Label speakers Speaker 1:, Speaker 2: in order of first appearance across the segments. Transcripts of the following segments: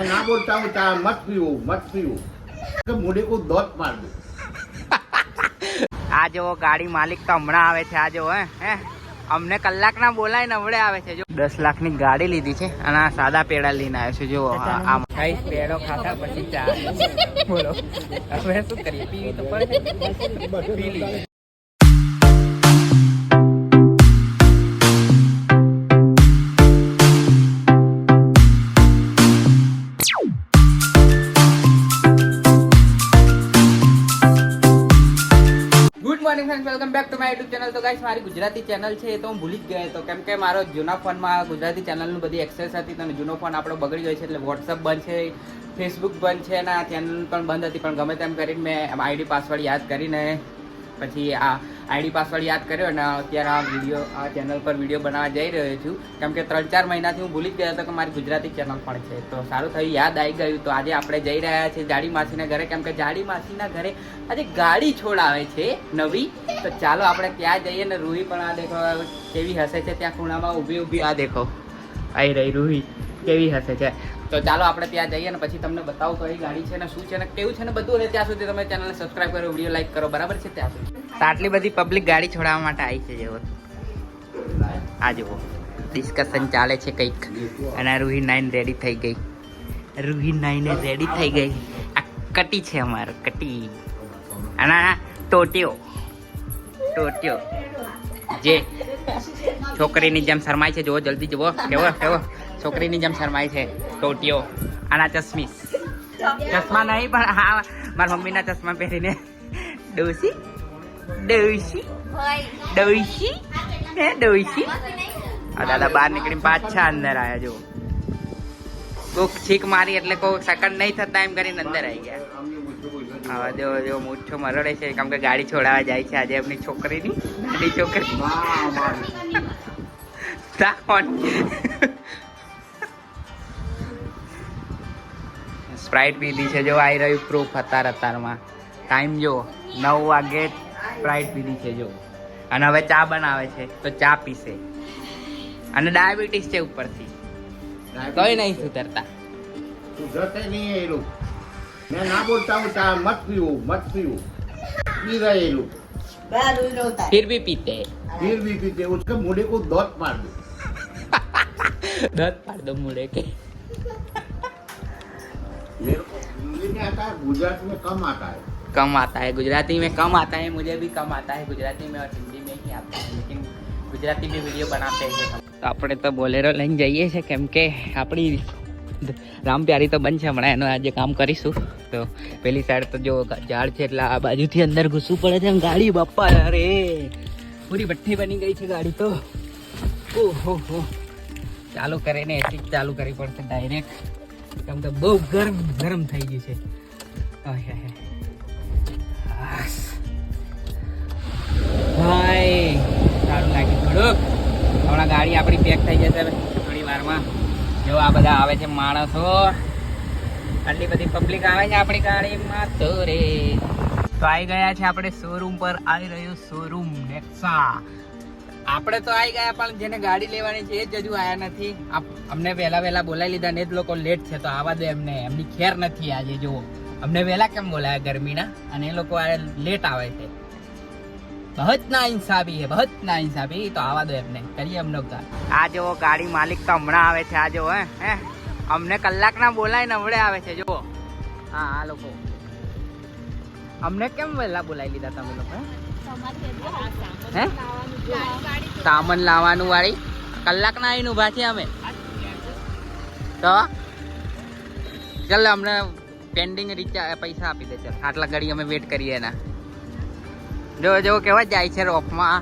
Speaker 1: मैं ना बोलता हूँ चाय मत पियो तो मुझे को दौत मार दो।
Speaker 2: આ જો ગાડી માલિક તો હમણાં આવે છે. આ જો હે અમને કલાકના બોલાય ને હમણાં આવે છે. જો 10 લાખની ગાડી લીધી છે અને આ સાદા પેડા લઈને આવ્યો છે. જો આમ ખાઈ પેડો ખાતા પછી ચા. બોલો હવે શું કરીએ, પીવી તો પડે. પી લઈએ. Welcome back to my YouTube channel. તો ગાઈસ મારી ગુજરાતી ચેનલ છે તો હું ભૂલી જ ગયો હતો, કેમ કે મારો જૂના ફોનમાં ગુજરાતી ચેનલનું બધી એક્સેસ હતી. તો જૂનો ફોન આપણો બગડી ગયો છે એટલે વોટ્સઅપ બંધ છે, ફેસબુક બંધ છે અને આ ચેનલ પણ બંધ હતી. પણ ગમે તેમ કરીને મેં આઈડી પાસવર્ડ યાદ કરીને પછી આ આઈડી પાસવર્ડ યાદ કર્યો અને અત્યારે આ ચેનલ પર વિડીયો બનાવવા જઈ રહ્યો છું. કેમ કે 3-4 મહિનાથી હું ભૂલી જ ગયો હતો કે મારી ગુજરાતી ચેનલ પણ છે. તો સારું થયું, યાદ આવી ગયું. તો આજે આપણે જઈ રહ્યા છીએ જાડી માસીના ઘરે, કેમ કે જાડી માસીના ઘરે આજે ગાડી છોડાવે છે નવી. તો ચાલો આપણે ત્યાં જઈએ ને રૂહી પણ આ દેખો કેવી હસે છે ત્યાં ખૂણામાં ઊભી. આ દેખો આવી રહી રૂહી કેવી હસે છે. તો ચાલો આપણે ત્યાં જઈએ ને પછી તમને બતાવું કઈ ગાડી છે ને શું છે ને કેવું છે ને બધું. અને ત્યાં સુધી તમે ચેનલને સબસ્ક્રાઈબ કરો, વિડીયો લાઈક કરો, બરાબર છે? ત્યાં સુધી આટલી બધી પબ્લિક ગાડી છોડાવવા માટે આવી છે. જેવો આ જુઓ ડિસ્કશન ચાલે છે કંઈક. અને રૂહી 9 રેડી થઈ ગઈ. રૂહી 9 રેડી થઈ ગઈ. આ કટી છે અમારો કટી. અને ટોટિયો જે છોકરીની જેમ શરમાય છે. જુઓ જલ્દી જુઓ કેવો છોકરીની જેમ શરમાય છે ટોટિયો. આના ચશ્મા નહીં પણ હા મારા મમ્મીના ચશ્મા પહેરીને ડોસી દાદા બહાર નીકળીને પાછા અંદર આવ્યા. જો કોક છીક મારી એટલે કોઈ સેકન્ડ નહીં થતા એમ કરીને અંદર આવી ગયા. હા જો મૂછો મરડે છે, કેમ કે ગાડી છોડાવવા જાય છે આજે એમની છોકરીની નાની છોકરી. સ્પ્રાઇટ પીધી છે. જો આવી રહ્યું પ્રૂફ અત્યારમાં ટાઈમ જો 9 વાગે સ્પ્રાઇટ પીધી છે. જો અને હવે ચા બનાવે છે તો ચા પીશે. અને ડાયાબિટીસ છે ઉપરથી, કઈ નહીં સુધરતા.
Speaker 1: सुधरते नहीं है ये लोग. मैं ना बोलता हूँ चाय मत पियो पी रहे ये लोग.
Speaker 2: फिर भी पीते
Speaker 1: उसके मुझे को दौत मार दो.
Speaker 2: दांत फाड़ दो मुड़े के.
Speaker 1: मेरे को हिंदी में आता है, गुजराती में कम आता है.
Speaker 2: गुजराती में कम आता है. मुझे भी कम आता है गुजराती में और हिंदी में ही आता है, लेकिन गुजराती में वीडियो बनाते हैं. तो આપણે તો બોલેરો લઈને જઈએ છીએ, કેમ કે આપણી રામ પ્યારી તો બંધ છે હમણાં. એનું આજે કામ કરીશું. તો પેલી સાઈડ તો જો ઝાડ છે એટલે આ બાજુથી અંદર ઘૂસવું પડે છે. ગાડી બાપા અરે પૂરી ભઠ્ઠી બની ગઈ છે ગાડી તો. ઓહો ચાલુ કરીને એસી ચાલુ કરવી પડશે ડાયરેક્ટ, કેમ કે બહુ ગરમ થઈ ગયું છે. ભાઈ સારું લાગ્યું થોડુંક. હમણાં ગાડી આપણી પેક થઈ જશે થોડી વારમાં. જો આ બધા આવે છે માણસો, આટલી બધી પબ્લિક આવે છે આપણી ગાડીમાં. તો રે તો આવી ગયા છે આપણે શોરૂમ પર. આવી રહ્યું શોરૂમ નેક્સા. આપણે તો આવી ગયા પણ જેને ગાડી લેવાની છે એ જ હજુ આવ્યા નથી. અમને વહેલા બોલાવી લીધા ને જ લોકો લેટ છે. તો આવા દે એમને, એમની ખેર નથી આજે. જુઓ અમને વહેલા કેમ બોલાયા ગરમીના, અને એ લોકો લેટ આવે છે. બહુત ના ઇન્સાફી. તો આવા દો એમને, કરીએ એમનો કામ. આ જો ગાડી માલિક તો હમણાં આવે છે. આ જો હે અમને કલાકના બોલાય ને હમણાં આવે છે. જુઓ હા આ લોકો અમને કેમ વહેલા બોલાવી લીધા તમે લોકો? હે સામાન લાવવાનું વાળી કલાકના આવીને ઉભા છે અમે. તો ચાલ અમને પેન્ડિંગ પૈસા આપી દે. ચાલ આટલા ઘડી અમે વેટ કરીએ એના. જો કેવા જાય છે રોપમાં.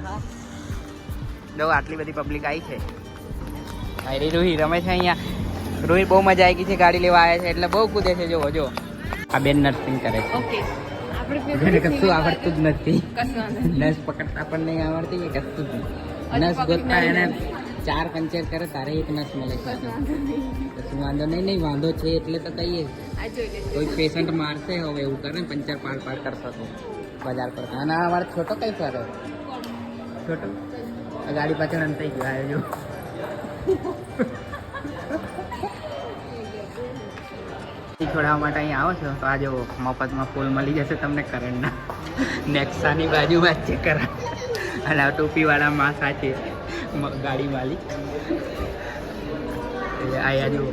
Speaker 2: જો આટલી બધી પબ્લિક આવી છે. રૂહી રમે છે અહીંયા. રૂહી બહુ મજા આવી ગઈ છે ગાડી લેવા આવ્યા છે એટલે બહુ કૂદે છે. જો આ બેન નર્સિંગ કરે છે. કશું આવડતું જ નથી. નસ પકડતા પણ નહીં આવડતી, કશું જ નહીં. નસ ગોતતા એને 4 પંચર કરે તારે એક નસ મળે છે. કશું વાંધો નહીં વાંધો છે એટલે તો કહીએ. કોઈ પેશન્ટ મારશે હવે એવું કરે પંચર પાડ કરશો તો બજાર પર. અને અમારે છોટો કઈ ફરે છોટો ગાડી પાછળ અંતાઈ ગયો. આવ્યો છોડાવવા માટે અહીં આવો છો તો આ જો મફતમાં ફૂલ મળી જશે તમને કરંટના. નેક્સાની બાજુમાં જ છે કરણ અને આ ટોપીવાળા માં સાથે ગાડી માલિક આયા જો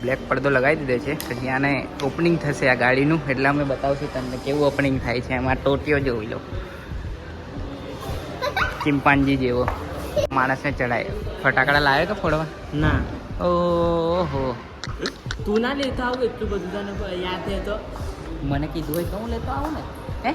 Speaker 2: બ્લેક પડદો લગાવી દીધો છે. પછી આને ઓપનિંગ થશે આ ગાડીનું એટલે અમે બતાવશું તમને કેવું ઓપનિંગ થાય છે. એમાં ટોટીઓ જોઈ લો, ચિમ્પાન્જી જેવો માણસને ચડાય. ફટાકડા લાવ્યો કે ફોડવા?
Speaker 3: ના.
Speaker 2: ઓહો,
Speaker 3: તું ના લેતો આવું એટલું બધું તને યાદ છે તો
Speaker 2: મને કીધું હોય તો હું લેતો આવું ને. હે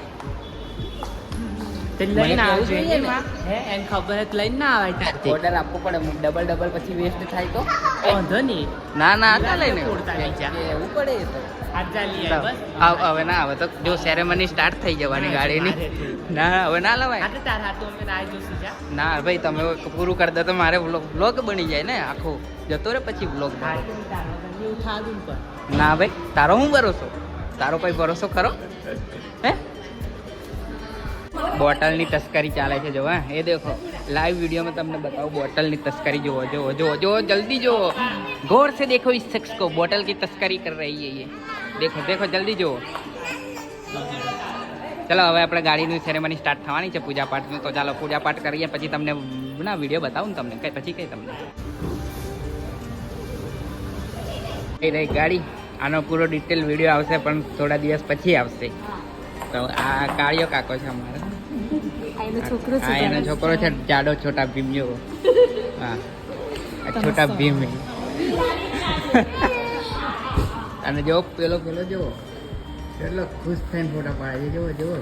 Speaker 3: તે
Speaker 2: મને
Speaker 3: લઈને
Speaker 2: કેવું
Speaker 3: આવજો
Speaker 2: જોઈએ ને.
Speaker 3: હે એને ખબર જ લઈને ના આવે તારથી
Speaker 2: ઓર્ડર આપવો પડે, ડબલ પછી વેસ્ટ થાય તો
Speaker 3: વાંધો નહીં.
Speaker 2: ના ના લઈને
Speaker 3: ફોડતા નહીં જા.
Speaker 2: એવું પડે એ તો.
Speaker 3: આજ ચાલી આય બસ.
Speaker 2: હવે ના હવે તો જો સેરેમની સ્ટાર્ટ થઈ જવાની ગાડીની. ના હવે ના લવાય.
Speaker 3: આટલે તાર હાથો અમે ના જોશું જા.
Speaker 2: ના ભાઈ તમે પૂરું કરી દો તો મારે વ્લોગ બની જાય ને આખો. જતો રે પછી વ્લોગ.
Speaker 3: ઉઠા દઉં પણ
Speaker 2: ના ભાઈ તારો હું ભરોસો? તારો કોઈ ભરોસો ખરો? હે બોટલની તસ્કરી ચાલે છે જો. હા એ દેખો લાઈવ વિડીયોમાં તમને બતાવું. બોટલની તસ્કરી જુઓ જુઓ જુઓ જુઓ જલ્દી જુઓ. गौर से देखो इस शख्स को, बोतल की तस्करी कर रही है ये. देखो देखो जल्दी જુઓ. ચલો હવે આપણે ગાડીની સેરેમની સ્ટાર્ટ થવાની છે પૂજા પાઠની. તો ચાલો પૂજા પાઠ કરીએ પછી તમને ના વિડીયો બતાવું ને તમને પછી કઈ તમને એ રહી ગાડી. આનો પૂરો ડિટેલ વિડીયો આવશે પણ થોડા દિવસ પછી આવશે. તો આ કાળિયો કાકો છે અમારો. હા એનો છોકરો છે જાડો છોટા ભીમ જેવો. હા આ છોટા ભીમ. અને જો પેલો જુઓ કેટલો ખુશ થઈને ફોટા પાડે છે. જુઓ જુઓ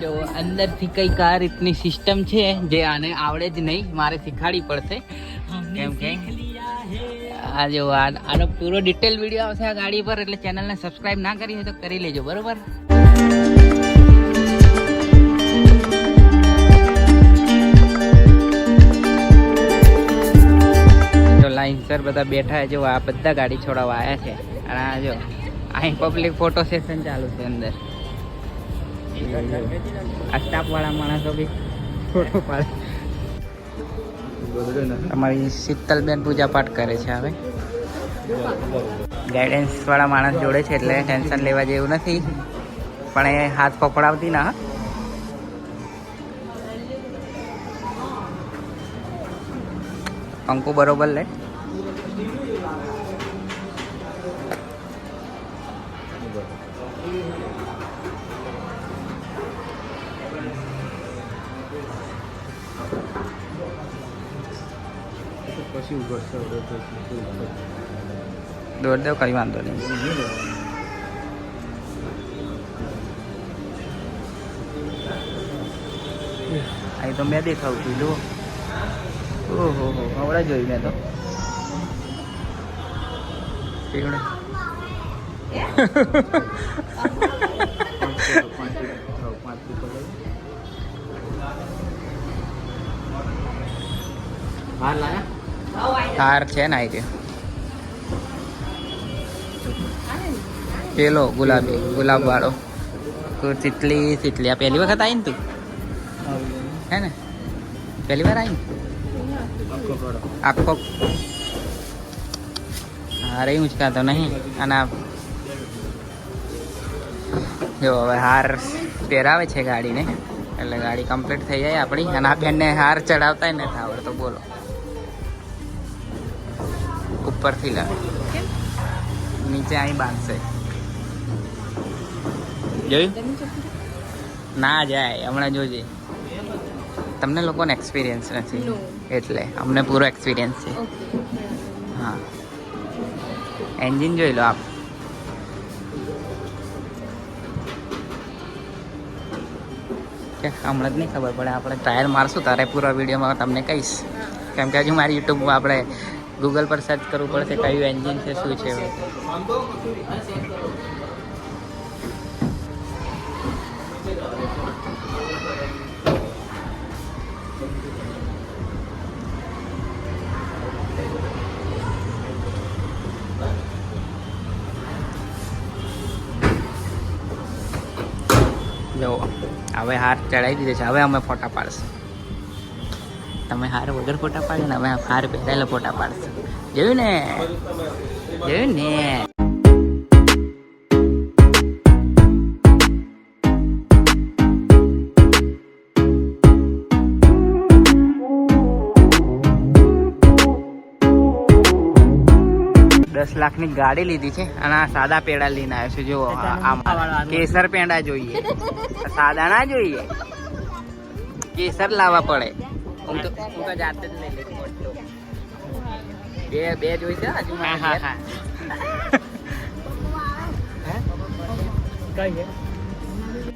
Speaker 2: જો અંદરથી કઈ કાર રીતની સિસ્ટમ છે જે આને આવડે જ નહીં, મારે શીખાડી પડશે. કેમ કે આ જો આનો પૂરો ડિટેલ વિડીયો આવશે આ ગાડી પર. એટલે ચેનલને સબસ્ક્રાઇબ ના કરી હોય તો કરી લેજો બરોબર. જો લાઈનસર બધા બેઠા છે. જો આ બધા ગાડી છોડાવવા આવ્યા છે. અને આ જો અહીં પબ્લિક ફોટો સેશન ચાલુ છે અંદર. આ સ્ટાફ વાળા માણસો બી ફોટો પાડે. અમારી શીતલબેન પૂજા પાઠ કરે છે. હવે ગાઈડન્સ વાળા માણસ જોડે છે એટલે ટેન્શન લેવા જેવું નથી. પણ એ હાથ પકડાવતી ના. કંકુ બરોબર લે. દોડ દો કઈ વાંધો નહીં. અહીં તો મેં દેખાવું છું જુઓ. ઓહો હો હવડા જોઈ મેં તો. હાર છે ને આવી પેલો ગુલાબ વાળો સીતલી આ પહેલી વખત આવી ને તું? હે ને પહેલી વાર આવી આખો હારે ઉંચકાતો નહીં. અને જો હવે હાર પહેરાવે છે ગાડીને એટલે ગાડી કમ્પ્લીટ થઈ જાય આપણી. અને આ બેનને હાર ચડાવતા નથી આવડતો બોલો. ઉપરથી લાવે નીચે અહીં બાંધશે. જોયું ના જાય હમણાં જોજે. તમને લોકોને એક્સપિરિયન્સ નથી એટલે અમને પૂરો એક્સપિરિયન્સ છે. હા એન્જિન જોઈ લો આપ. હમણાં જ નહીં ખબર પડે. આપણે ટ્રાયલ મારશું તારે પૂરા વિડીયોમાં તમને કહીશ. કેમ કે હજુ મારી યુટ્યુબમાં આપણે ગૂગલ પર સર્ચ કરવું પડશે કયું એન્જિન છે શું છે. જો હવે હાથ ચડાવી દીધો છે. હવે અમે ફોટા પાડશું. તમે હાર વગર ફોટા પાડે ને અમે હાર પહેરેલા ફોટા પાડશું. જોયું ને, જોયું ને. 10 લાખની ગાડી લીધી છે અને આ સાદા પેડા લઈને આવ્યો છું. જો આમ કેસર પેંડા જોઈએ, સાદા ના જોઈએ, કેસર લાવવા પડે. હું તો જાતે જ લઈ લઈશ. બે જોઈશે હજુ.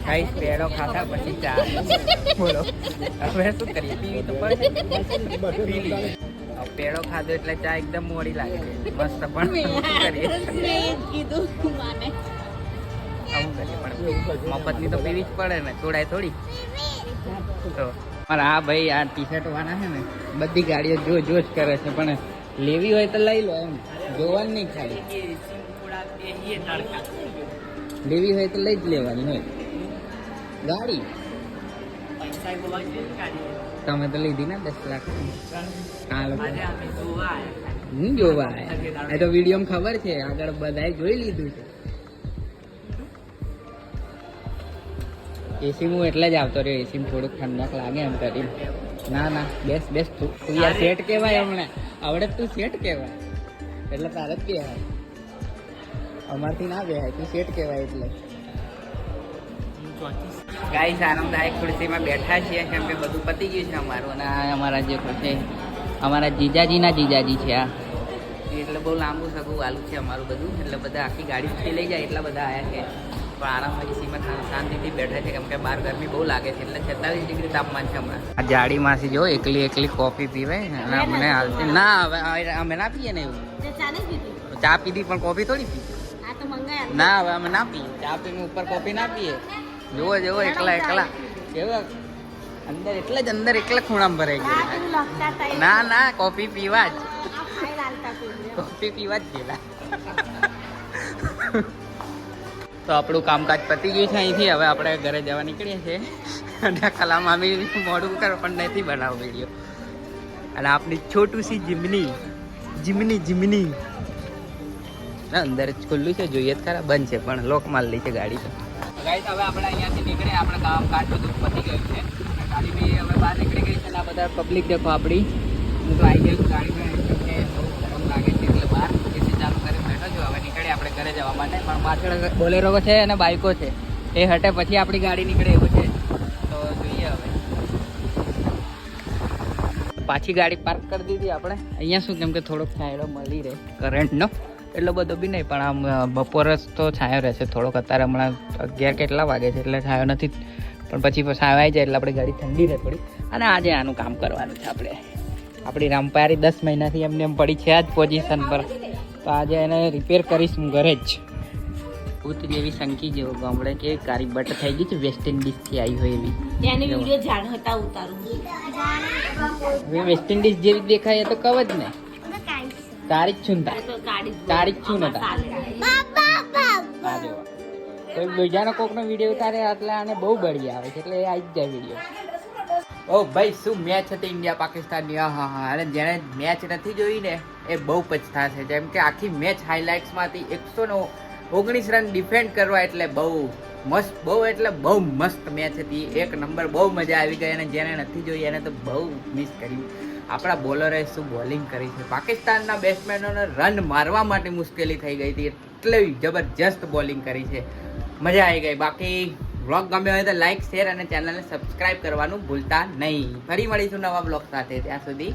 Speaker 2: ખાઈશ પેડો ખાતા પછી ચા. બોલો હવે શું કરીએ, પીવી તો પડે. પી લઈએ. પેડો ખાધો એટલે ચા એકદમ મોડી લાગે છે. મસ્ત પણ મફતની તો પીવી જ પડે ને, છોડાય થોડી. તો હા ભાઈ, આ ટી શર્ટ વાળા છે ને બધી ગાડીઓ જો જ કરે છે, પણ લેવી હોય તો લઈ લો એમ, જોવાનું નહીં ખાલી. લેવી હોય તો લઈ જ લેવાની હોય ગાડી. તમે તો લીધી ને 10 લાખ. હું જોવા એ તો વિડીયો ખબર છે, આગળ બધાએ જોઈ લીધું છે. એસી હું એટલે જ આવતો રહ્યો, એસી થોડુંક ઠંડક લાગે એમ કરીને. ના બેસ તું યાર સેટ કહેવાય. હમણાં આવડે તું સેટ કહેવાય એટલે તારે જ કહેવાય, અમારથી ના કહેવાય. તું સેટ કહેવાય એટલે. ગાઈસ આરામદાયક ખુરશીમાં બેઠા છીએ કેમ કે બધું પતી ગયું છે અમારું. અને આ અમારા જે ખુરશી અમારા જીજાજીના જીજાજી છે આ, એટલે બહુ લાંબુ સગું વાલું છે અમારું બધું. એટલે બધા આખી ગાડી લઈ જાય એટલા બધા આવ્યા છે. પણ આરામમાં એસીમાં શાંતિથી બેઠા છે કેમ કે બહાર ગરમી બહુ લાગે છે. એટલે 46 ડિગ્રી તાપમાન છે હમણાં. આ જાડીમાંથી જો એકલી કોફી પીવે અને અમને હાલતી ના. હવે અમે ના પીએ ને એવું. ચા પીધી પણ કોફી થોડી પી. ના હવે અમે ના પીએ ચા પીને ઉપર કોફી ના પીએ. જોવો એકલા કેવા અંદર એકલા ખૂણામાં ભરાઈ ગયા. ના કોફી પીવા જ ગયેલા. તો આપણું કામકાજ પતી ગયું છે અહીંથી. હવે આપણે ઘરે જવા નીકળીએ છીએ. અને કલા મામી મોડું કર પણ નથી બનાવો વિડીયો. અને આપણી છોટું સી જીમની અંદર જ ખુલ્લું છે, જોઈએ જ ખરા. બંધ છે પણ લોક માલ લી છે ગાડી તો. ગાઈસ હવે આપણે અહીંયાથી નીકળે, આપણે કામકાજ બધું પતી ગયું છે. ગાડી બી હવે બહાર નીકળી ગઈ છે. અને આ બધા પબ્લિક દેખો આપણી. હું તો આવી ગયું ગાડીમાં, બહુ ગરમ લાગે છે એટલે બહાર એસી ચાલુ કરી બેઠો છું. હવે નીકળે આપણે ઘરે જવા માટે. પણ પાછળ બોલેરો છે અને બાઈકો છે, એ હટે પછી આપણી ગાડી નીકળે એવું છે. તો જોઈએ હવે. પાછી ગાડી પાર્ક કરી દીધી આપણે અહીંયા. શું કેમ કે થોડોક છાંયડો મળી રહે કરંટનો, એટલો બધો બી નહીં. પણ આમ બપોર જ તો છાંયો રહેશે થોડોક. અત્યારે હમણાં 11 કેટલા વાગે છે એટલે છાંયો નથી. પણ પછી છાંયો આવી જાય એટલે આપણી ગાડી ઠંડી રહે થોડી. અને આજે આનું કામ કરવાનું છે આપણે. આપણી રામપારી 10 મહિનાથી એમને એમ પડી છે આ જ પોઝિશન પર. તો આજે એને રિપેર કરીશ હું ઘરે જ. ભૂત જેવી સંકી જેવો ગામડે કે કારી બટ થઈ ગઈ છે, વેસ્ટ ઇન્ડિઝથી આવી હોય એવી. હવે વેસ્ટ ઇન્ડિઝ જેવી દેખાય તો કવ જ ને. તારી જ છું ને કોઈ બીજાનો કોકનો વિડીયો ઉતારે એટલે આને બહુ બળી આવે છે એટલે એ આવી જ જાય વિડીયો. ઓ ભાઈ શું મેચ હતી ઇન્ડિયા પાકિસ્તાનની. હા અને જેને મેચ નથી જોઈ ને એ બહુ પછતાશે. જેમ કે આખી મેચ હાઇલાઇટ્સમાંથી 119 રન ડિફેન્ડ કરવા એટલે બહુ મસ્ત મેચ હતી. એક નંબર, બહુ મજા આવી ગઈ. અને જેને નથી જોઈ એને તો બહુ મિસ કર્યું. આપણા બોલરે શું બોલિંગ કરી છે. પાકિસ્તાનના બેટ્સમેનોને રન મારવા માટે મુશ્કેલી થઈ ગઈ હતી, એટલી જબરજસ્ત બોલિંગ કરી છે. મજા આવી ગઈ. બાકી વ્લોગ ગમ્યો હોય તો લાઈક, શેર અને ચેનલને સબસ્ક્રાઇબ કરવાનું ભૂલતા નહીં. ફરી મળીશું નવા બ્લોગ સાથે. ત્યાં સુધી